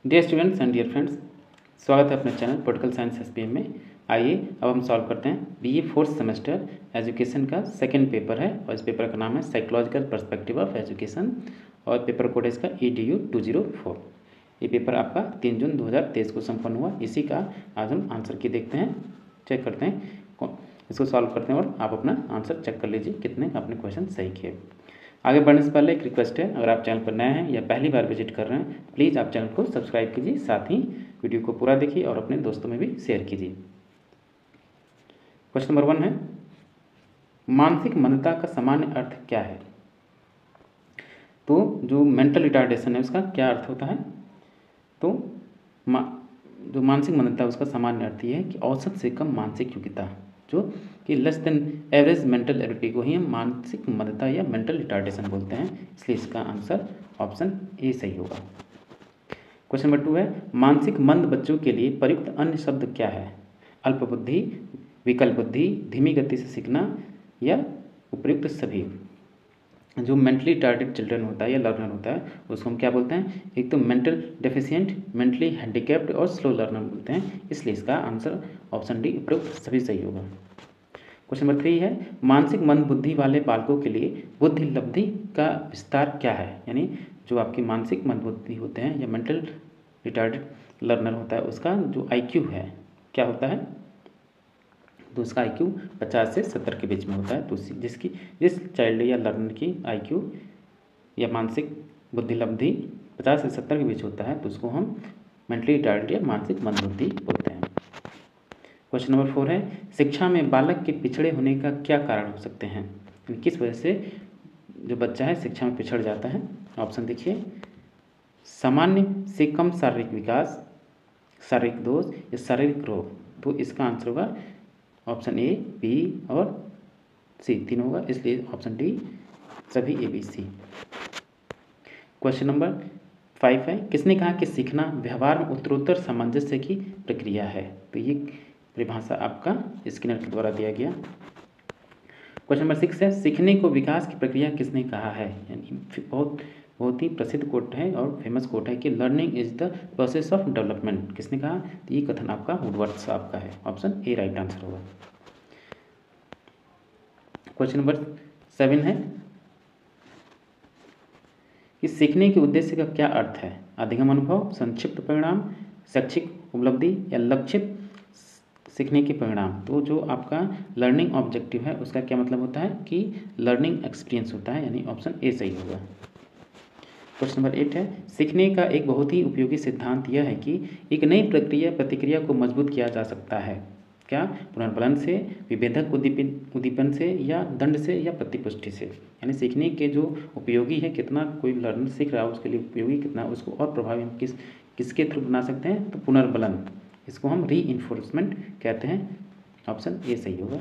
Dear students and dear friends, स्वागत है अपने चैनल पॉलिटिकल साइंस एसपीएम में। आइए अब हम सॉल्व करते हैं बीए फोर्थ सेमेस्टर एजुकेशन का सेकंड पेपर है और इस पेपर का नाम है साइकोलॉजिकल पर्सपेक्टिव ऑफ एजुकेशन और पेपर कोड है इसका EDU 204। ये पेपर आपका 3 जून 2023 को संपन्न हुआ। इसी का आज हम आंसर की देखते हैं, चेक करते हैं, इसको सॉल्व करते हैं और आप अपना आंसर चेक कर लीजिए कितने आपने क्वेश्चन सही किए। आगे बढ़ने से पहले एक रिक्वेस्ट है, अगर आप चैनल पर नए हैं या पहली बार विजिट कर रहे हैं प्लीज़ आप चैनल को सब्सक्राइब कीजिए, साथ ही वीडियो को पूरा देखिए और अपने दोस्तों में भी शेयर कीजिए। क्वेश्चन नंबर 1 है, मानसिक मंदता का सामान्य अर्थ क्या है? तो जो मेंटल रिटार्डेशन है उसका क्या अर्थ होता है? तो जो मानसिक मंदता है उसका सामान्य अर्थ ये है कि औसत से कम मानसिक योग्यता, जो कि less than average mental ability को ही हम मानसिक मंदता या मेंटल रिटार्डेशन बोलते हैं। इसलिए इसका आंसर ऑप्शन ए सही होगा। क्वेश्चन नंबर 2 है, मानसिक मंद बच्चों के लिए प्रयुक्त अन्य शब्द क्या है? अल्प बुद्धि, विकल बुद्धि, धीमी गति से सीखना या उपयुक्त सभी। जो मेंटली रिटार्डेड चिल्ड्रन होता है या लर्नर होता है उसको हम क्या बोलते हैं? एक तो मेंटल डेफिशिएंट, मेंटली हैंडीकैप्ड और स्लो लर्नर बोलते हैं। इसलिए इसका आंसर ऑप्शन डी उपयुक्त सभी सही होगा। क्वेश्चन नंबर 3 है, मानसिक मंद बुद्धि वाले बालकों के लिए बुद्धि लब्धि का विस्तार क्या है? यानी जो आपकी मानसिक मंद बुद्धि होते हैं या मेंटल रिटार्डेड लर्नर होता है उसका जो IQ है क्या होता है? तो उसका IQ 50 से 70 के बीच में होता है। तो जिस चाइल्ड या लर्नर की IQ या मानसिक बुद्धि लब्धि 50 से 70 के बीच होता है तो उसको हम मेंटली रिटार्डेड या मानसिक मंद बुद्धि बोलते हैं। क्वेश्चन नंबर 4 है, शिक्षा में बालक के पिछड़े होने का क्या कारण हो सकते हैं? किस वजह से जो बच्चा है शिक्षा में पिछड़ जाता है? ऑप्शन देखिए, सामान्य से कम शारीरिक विकास, शारीरिक दोष या शारीरिक रोग। तो इसका आंसर होगा ऑप्शन ए, बी और सी, तीन होगा। इसलिए ऑप्शन डी सभी ABC। क्वेश्चन नंबर 5 है, किसने कहा कि सीखना व्यवहार में उत्तरोत्तर सामंजस्य की प्रक्रिया है? तो ये परिभाषा आपका स्किनर के द्वारा दिया गया। क्वेश्चन नंबर 6 है, सीखने को विकास की प्रक्रिया किसने कहा है? यानी बहुत ही प्रसिद्ध कोट है और फेमस कोट है कि learning is the process of development. किसने कहा? तो ये कथन आपका वुडवर्ड साहब का है। ऑप्शन ए राइट आंसर होगा। क्वेश्चन नंबर 7 है कि सीखने के उद्देश्य का क्या अर्थ है? अधिगम अनुभव, संक्षिप्त परिणाम, शैक्षिक उपलब्धि या लक्षित सीखने के परिणाम। तो जो आपका लर्निंग ऑब्जेक्टिव है उसका क्या मतलब होता है कि लर्निंग एक्सपीरियंस होता है, यानी ऑप्शन ए सही होगा। क्वेश्चन नंबर 8 है, सीखने का एक बहुत ही उपयोगी सिद्धांत यह है कि एक नई प्रक्रिया प्रतिक्रिया को मजबूत किया जा सकता है। क्या? पुनर्बलन से, विभेदक उद्दीपन से या दंड से या प्रतिपुष्टि से। यानी सीखने के जो उपयोगी है, कितना कोई लर्नर सीख रहा है उसके लिए उपयोगी कितना, उसको और प्रभावी हम किसके थ्रू बना सकते हैं? तो पुनर्बलन, इसको हम रीइंफोर्समेंट कहते हैं। ऑप्शन ए सही होगा।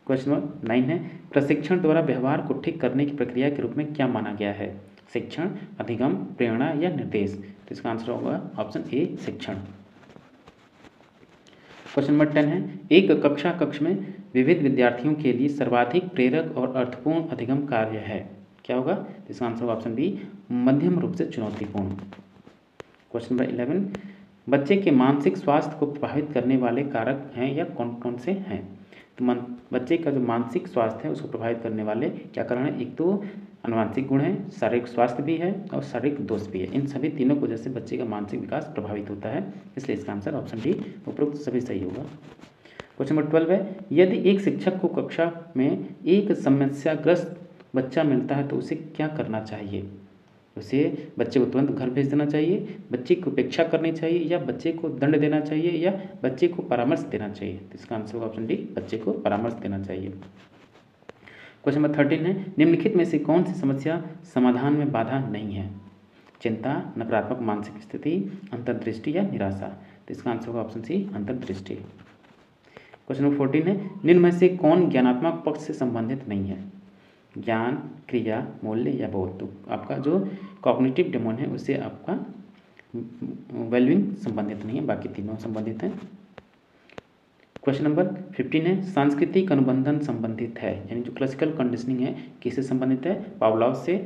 क्वेश्चन नंबर 9 है, प्रशिक्षण द्वारा व्यवहार को ठीक करने की प्रक्रिया के रूप में क्या माना गया है? शिक्षण, अधिगम, प्रेरणा या निर्देश। तो इसका आंसर होगा ऑप्शन ए शिक्षण। क्वेश्चन नंबर 10 है, एक कक्ष में विविध विद्यार्थियों के लिए सर्वाधिक प्रेरक और अर्थपूर्ण अधिगम कार्य है। क्या होगा? तो इसका आंसर होगा ऑप्शन बी मध्यम रूप से चुनौतीपूर्ण। क्वेश्चन नंबर 11, बच्चे के मानसिक स्वास्थ्य को प्रभावित करने वाले कारक हैं या कौन कौन से हैं? तो बच्चे का जो मानसिक स्वास्थ्य है उसको प्रभावित करने वाले क्या कारण है? एक तो आनुवंशिक गुण है, शारीरिक स्वास्थ्य भी है और शारीरिक दोष भी है। इन सभी तीनों की वजह से बच्चे का मानसिक विकास प्रभावित होता है। इसलिए इसका आंसर ऑप्शन डी उपरोक्त सभी सही होगा। क्वेश्चन नंबर 12 है, यदि एक शिक्षक को कक्षा में एक समस्याग्रस्त बच्चा मिलता है तो उसे क्या करना चाहिए? उसे बच्चे को तुरंत घर भेज देना चाहिए, बच्चे की उपेक्षा करनी चाहिए या बच्चे को दंड देना चाहिए या बच्चे को परामर्श देना चाहिए? तो इसका आंसर होगा ऑप्शन डी बच्चे को परामर्श देना चाहिए। क्वेश्चन नंबर 13 है, निम्नलिखित में से कौन सी समस्या समाधान में बाधा नहीं है? चिंता, नकारात्मक मानसिक स्थिति, अंतर्दृष्टि या निराशा। तो इसका आंसर होगा ऑप्शन सी अंतर्दृष्टि। क्वेश्चन नंबर 14 है, निम्न में से कौन ज्ञानात्मक पक्ष से संबंधित नहीं है? ज्ञान, क्रिया, मूल्य या बोध। तो आपका जो कॉग्निटिव डोमेन है उससे आपका वेलबींग संबंधित नहीं है, बाकी तीनों संबंधित हैं। क्वेश्चन नंबर 15 है, सांस्कृतिक अनुबंधन संबंधित है, यानी जो क्लासिकल कंडीशनिंग है किससे संबंधित है? पावलोव से।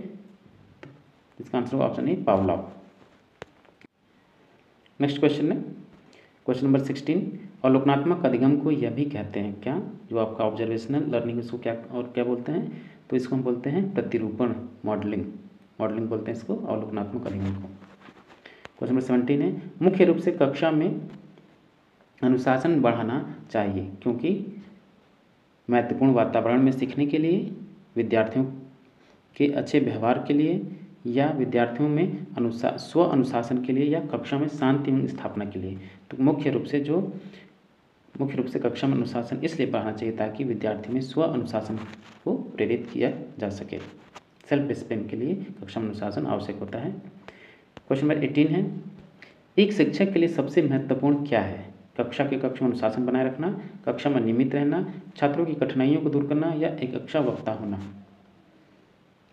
इसका आंसर होगा option A Pavlov. Next question है क्वेश्चन नंबर 16, अवलोकनात्मक अधिगम को यह भी कहते हैं क्या, जो आपका ऑब्जर्वेशनल लर्निंग इसको क्या और क्या बोलते हैं, तो इसको हम बोलते हैं प्रतिरूपण, मॉडलिंग बोलते हैं इसको, अवलोकनात्मक अधिगम को। क्वेश्चन नंबर 17 है, मुख्य रूप से कक्षा में अनुशासन बढ़ाना चाहिए क्योंकि महत्वपूर्ण वातावरण में सीखने के लिए, विद्यार्थियों के अच्छे व्यवहार के लिए, या विद्यार्थियों में स्व अनुशासन के लिए, या कक्षा में शांति एवं स्थापना के लिए। तो मुख्य रूप से कक्षा में अनुशासन इसलिए बढ़ाना चाहिए ताकि विद्यार्थी में स्व अनुशासन को प्रेरित किया जा सके। सेल्फ डिसिप्लिन के लिए कक्षा में अनुशासन आवश्यक होता है। क्वेश्चन नंबर 18 है, एक शिक्षक के लिए सबसे महत्वपूर्ण क्या है, कक्षा में अनुशासन बनाए रखना, कक्षा में नियमित रहना, छात्रों की कठिनाइयों को दूर करना, या एक अच्छा वक्ता होना।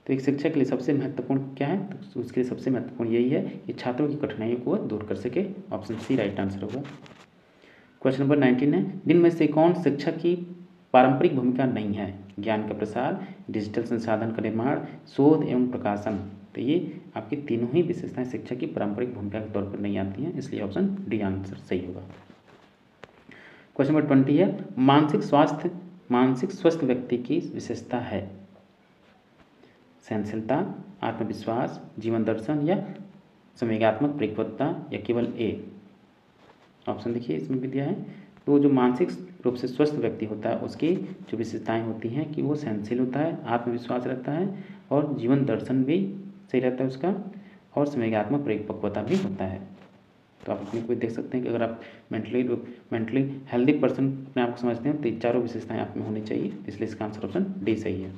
तो एक शिक्षक के लिए सबसे महत्वपूर्ण क्या है, तो उसके लिए सबसे महत्वपूर्ण यही है कि छात्रों की कठिनाइयों को दूर कर सके। ऑप्शन सी राइट आंसर होगा। क्वेश्चन नंबर 19 है, दिन में से कौन शिक्षक की पारंपरिक भूमिका नहीं है, ज्ञान का प्रसार, डिजिटल संसाधन का निर्माण, शोध एवं प्रकाशन। तो ये आपकी तीनों ही विशेषताएं शिक्षक की पारंपरिक भूमिका के तौर पर नहीं आती हैं, इसलिए ऑप्शन डी आंसर सही होगा। क्वेश्चन नंबर 20 है, मानसिक स्वस्थ व्यक्ति की विशेषता है, सहनशीलता, आत्मविश्वास, जीवन दर्शन, या संवेगात्मक परिपक्वता, या केवल ए। ऑप्शन देखिए इसमें भी दिया है। तो जो मानसिक रूप से स्वस्थ व्यक्ति होता है उसकी जो विशेषताएं होती हैं कि वो सहनशील होता है, आत्मविश्वास रहता है, और जीवन दर्शन भी सही रहता है उसका, और संवेगात्मक परिपक्वता भी होता है। तो आप अपने को देख सकते हैं कि अगर आप मेंटली हेल्दी पर्सन अपने आप को समझते हैं तो ये चारों विशेषताएं आप में होनी चाहिए, इसलिए इसका आंसर ऑप्शन डी सही है।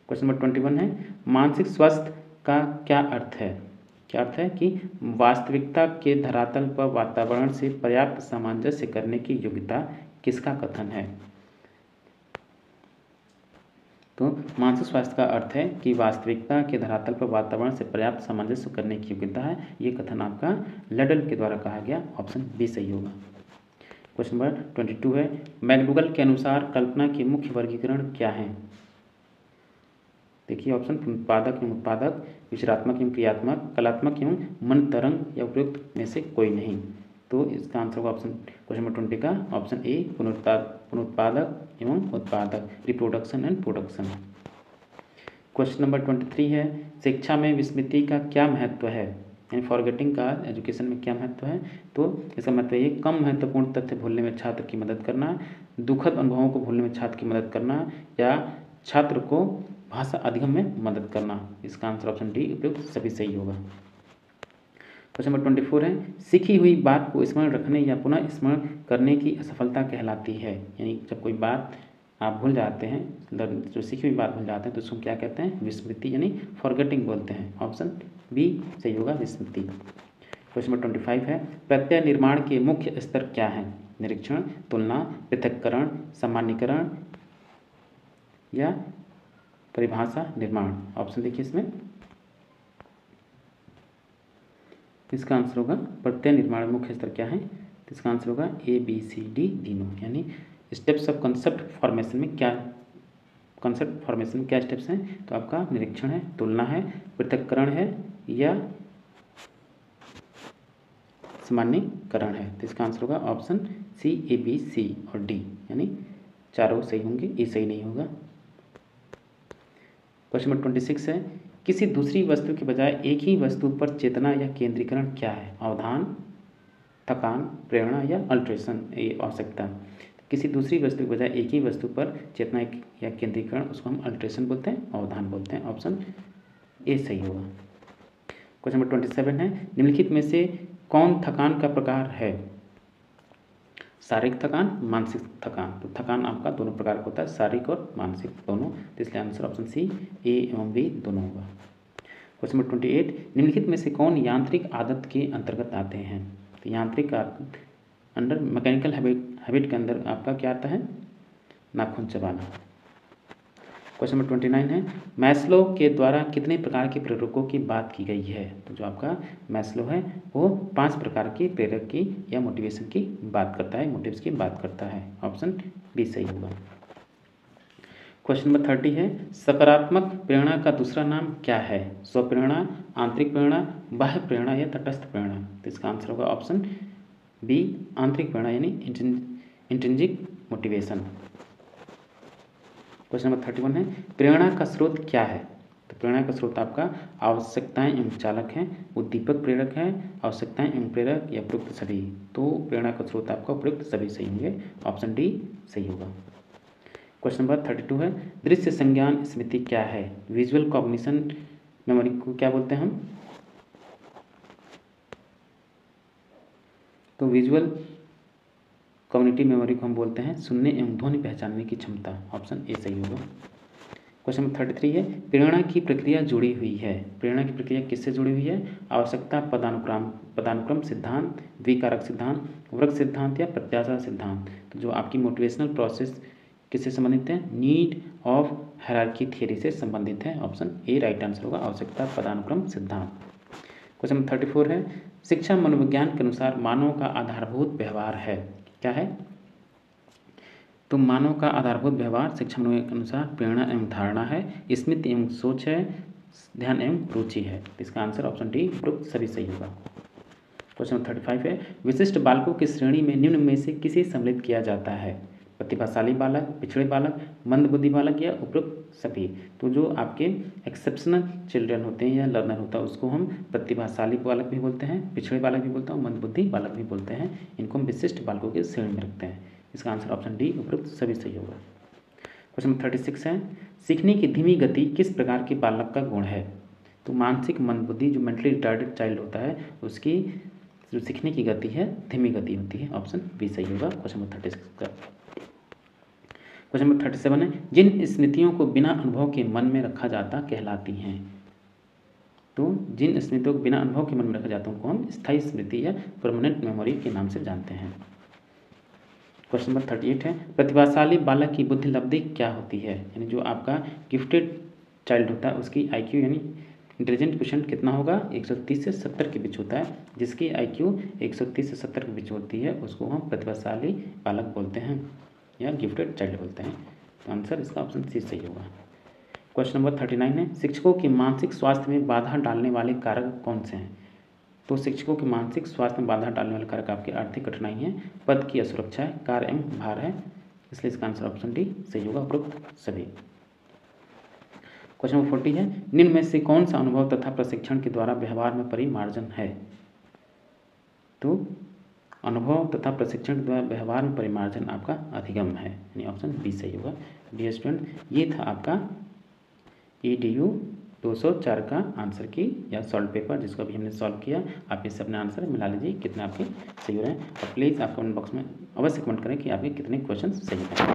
क्वेश्चन नंबर 21 है, मानसिक स्वास्थ्य का क्या अर्थ है, क्या अर्थ है कि वास्तविकता के धरातल पर वातावरण से पर्याप्त सामंजस्य करने की योग्यता किसका कथन है। तो मानसिक स्वास्थ्य का अर्थ है कि वास्तविकता के धरातल पर वातावरण से पर्याप्त सामंजस्य करने की योग्यता है, ये कथन आपका लडल के द्वारा कहा गया। ऑप्शन बी सही होगा। क्वेश्चन नंबर 22 है, मैकडूगल के अनुसार कल्पना के मुख्य वर्गीकरण क्या है। देखिए ऑप्शन, उत्पादक एवं उत्पादक, विचारात्मक एवं क्रियात्मक, कलात्मक एवं मन तरंग, या उपयुक्त में से कोई नहीं। तो इसका आंसर होगा ऑप्शन क्वेश्चन नंबर 20 का ऑप्शन ए, पुनरुत्पादक एवं उत्पादक, reproduction and production. Question number 23 है, शिक्षा में विस्मृति का क्या महत्व है, यानी फॉरगेटिंग का एजुकेशन में क्या महत्व है। तो इसका मतलब ये कम महत्वपूर्ण तथ्य भूलने में छात्र की मदद करना, दुखद अनुभवों को भूलने में छात्र की मदद करना, या छात्र को भाषा अधिगम में मदद करना। इसका आंसर ऑप्शन डी उपयुक्त सभी सही होगा। क्वेश्चन नंबर 24 है, सीखी हुई बात को स्मरण रखने या पुनः स्मरण करने की असफलता कहलाती है, यानी जब कोई बात आप भूल जाते हैं, जो सीखी हुई बात भूल जाते हैं तो उसको क्या कहते हैं, विस्मृति यानी फॉरगेटिंग बोलते हैं। ऑप्शन बी सही होगा, विस्मृति। क्वेश्चन नंबर 25 है, प्रत्यय निर्माण के मुख्य स्तर क्या है, निरीक्षण, तुलना, पृथक्करण, सामान्यीकरण, या परिभाषा निर्माण। ऑप्शन देखिए इसमें, इसका आंसर होगा प्रत्यय निर्माण में मुख्य स्तर क्या है, तो इसका आंसर होगा ए बी सी डी तीनों, यानी स्टेप्स ऑफ कंसेप्ट फॉर्मेशन में क्या स्टेप्स हैं, तो आपका निरीक्षण है, तुलना है, पृथक्करण है, या सामान्यीकरण है। तो इसका आंसर होगा option C, A B C और डी, यानी चारों सही होंगे, ए सही नहीं होगा। क्वेश्चन नंबर 26 है, किसी दूसरी वस्तु के बजाय एक ही वस्तु पर चेतना या केंद्रीकरण क्या है, अवधान, थकान, प्रेरणा, या अल्ट्रेशन, ये आवश्यकता। किसी दूसरी वस्तु के बजाय एक ही वस्तु पर चेतना या केंद्रीकरण, उसको हम अल्ट्रेशन बोलते हैं, अवधान बोलते हैं। ऑप्शन ए सही होगा। क्वेश्चन नंबर 27 है, निम्नलिखित में से कौन थकान का प्रकार है, शारीरिक थकान, मानसिक थकान। तो थकान आपका दोनों प्रकार का होता है, शारीरिक और मानसिक दोनों, तो इसलिए आंसर ऑप्शन सी, ए एवं बी दोनों होगा। क्वेश्चन नंबर 28, निम्नलिखित में से कौन यांत्रिक आदत के अंतर्गत आते हैं। तो यांत्रिक अंडर मैकेनिकल हैबिट के अंदर आपका क्या आता है, नाखून चबाना। क्वेश्चन नंबर 29 है, मैस्लो के द्वारा कितने प्रकार के प्रेरकों की बात की गई है। तो जो आपका मैस्लो है वो 5 प्रकार के प्रेरक की या मोटिवेशन की बात करता है, मोटिव्स की बात करता है। ऑप्शन बी सही होगा। क्वेश्चन नंबर 30 है, सकारात्मक प्रेरणा का दूसरा नाम क्या है? स्वप्रेरणा, आंतरिक प्रेरणा, बाह्य प्रेरणा या तटस्थ प्रेरणा? तो इसका आंसर होगा ऑप्शन बी, आंतरिक प्रेरणा यानी इंट्रिंसिक मोटिवेशन। क्वेश्चन नंबर 31 है, प्रेरणा का स्रोत क्या है? तो प्रेरणा का स्रोत आपका आवश्यकताएं एवं चालक हैं, उद्दीपक प्रेरक है, आवश्यकताएं एवं प्रेरक या उपयुक्त सभी। तो प्रेरणा का स्रोत आपका उपयुक्त सभी सही होंगे, ऑप्शन डी सही होगा। क्वेश्चन नंबर 32 है, दृश्य संज्ञान स्मृति क्या है? विजुअल कॉग्निशन मेमोरी को क्या बोलते हैं हम? तो विजुअल कॉग्निटिव मेमोरी को हम बोलते हैं सुनने एवं ध्वनि पहचानने की क्षमता, ऑप्शन ए सही होगा। क्वेश्चन नंबर 33 है, प्रेरणा की प्रक्रिया जुड़ी हुई है। प्रेरणा की प्रक्रिया किससे जुड़ी हुई है? आवश्यकता पदानुक्रम सिद्धांत, द्विकारक सिद्धांत, वर्ग सिद्धांत या प्रत्याशा सिद्धांत। तो जो आपकी मोटिवेशनल प्रोसेस किससे संबंधित है? नीड ऑफ हायरार्की थियरी से संबंधित है, ऑप्शन ए राइट आंसर होगा, आवश्यकता पदानुक्रम सिद्धांत। क्वेश्चन नंबर 34 है, शिक्षा मनोविज्ञान के अनुसार मानव का आधारभूत व्यवहार है। क्या है? तो मानव का आधारभूत व्यवहार शिक्षा मनोविज्ञान के अनुसार प्रेरणा एवं धारणा है, स्मृति एवं सोच है, ध्यान एवं रुचि है। इसका आंसर ऑप्शन डी उपरोक्त सभी सही होगा। क्वेश्चन नंबर 35 है, विशिष्ट बालकों की श्रेणी में निम्न में से किसे सम्मिलित किया जाता है? प्रतिभाशाली बालक, पिछड़े बालक, मंदबुद्धि बालक या उपरोक्त सभी। तो जो आपके एक्सेप्शनल चिल्ड्रन होते हैं या लर्नर होता है उसको हम प्रतिभाशाली बालक भी बोलते हैं, पिछड़े बालक भी बोलते हैं, मंदबुद्धि बालक भी बोलते हैं। इनको हम विशिष्ट बालकों की श्रेणी में रखते हैं। इसका आंसर ऑप्शन डी उपरोक्त सभी सही होगा। क्वेश्चन नंबर 36 है, सीखने की धीमी गति किस प्रकार के बालक का गुण है? तो मानसिक मंदबुद्धि जो मेंटली रिटार्डेड चाइल्ड होता है उसकी जो सीखने की गति है धीमी गति होती है, ऑप्शन बी सही होगा क्वेश्चन नंबर 36 का। क्वेश्चन नंबर 37 है, जिन स्मृतियों को बिना अनुभव के मन में रखा जाता कहलाती हैं। तो जिन स्मृतियों को बिना अनुभव के मन में रखा जाता है उनको हम स्थायी स्मृति या परमानेंट मेमोरी के नाम से जानते हैं। क्वेश्चन नंबर 38 है, प्रतिभाशाली बालक की बुद्धि लब्धि क्या होती है? यानी जो आपका गिफ्टेड चाइल्ड होता है उसकी IQ यानी इंटेलिजेंट क्वेश्चन कितना होगा? 130 से 70 के बीच होता है। जिसकी IQ 130 से 70 के बीच होती है उसको हम प्रतिभाशाली बालक बोलते हैं या गिफ्टेड चाइल्ड बोलते हैं। तो आंसर इसका ऑप्शन सी सही होगा। क्वेश्चन नंबर 39 है, शिक्षकों के मानसिक स्वास्थ्य में बाधा डालने वाले कारक कौन से हैं? तो शिक्षकों के मानसिक स्वास्थ्य में बाधा डालने वाले कारक आपकी आर्थिक कठिनाई है, पद की असुरक्षा है, कार्य एवं भार है। इसलिए इसका आंसर ऑप्शन डी सही होगा उपरोक्त सभी। क्वेश्चन नंबर 40 है, निम्न में से कौन सा अनुभव तथा प्रशिक्षण के द्वारा व्यवहार में परिमार्जन है? तो अनुभव तथा प्रशिक्षण के द्वारा व्यवहार में परिमार्जन आपका अधिगम है, यानी ऑप्शन बी सही होगा। डियर स्टूडेंट, ये था आपका EDU 204 का आंसर की या सॉल्व पेपर जिसको अभी हमने सॉल्व किया। आप इससे अपने आंसर मिला लीजिए कितने आपके सही हो रहे हैं और प्लीज़ आप कमेंट बॉक्स में अवश्य कमेंट करें कि आपके कितने क्वेश्चन सही हैं।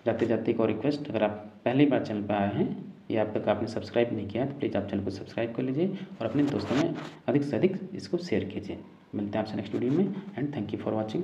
जाते जाते एक और रिक्वेस्ट, अगर आप पहली बार चैनल पर आए हैं या अब तक आपने सब्सक्राइब नहीं किया तो प्लीज़ आप चैनल को सब्सक्राइब कर लीजिए और अपने दोस्तों में अधिक से अधिक इसको शेयर कीजिए। मिलते हैं आपसे नेक्स्ट वीडियो में and thank you for watching.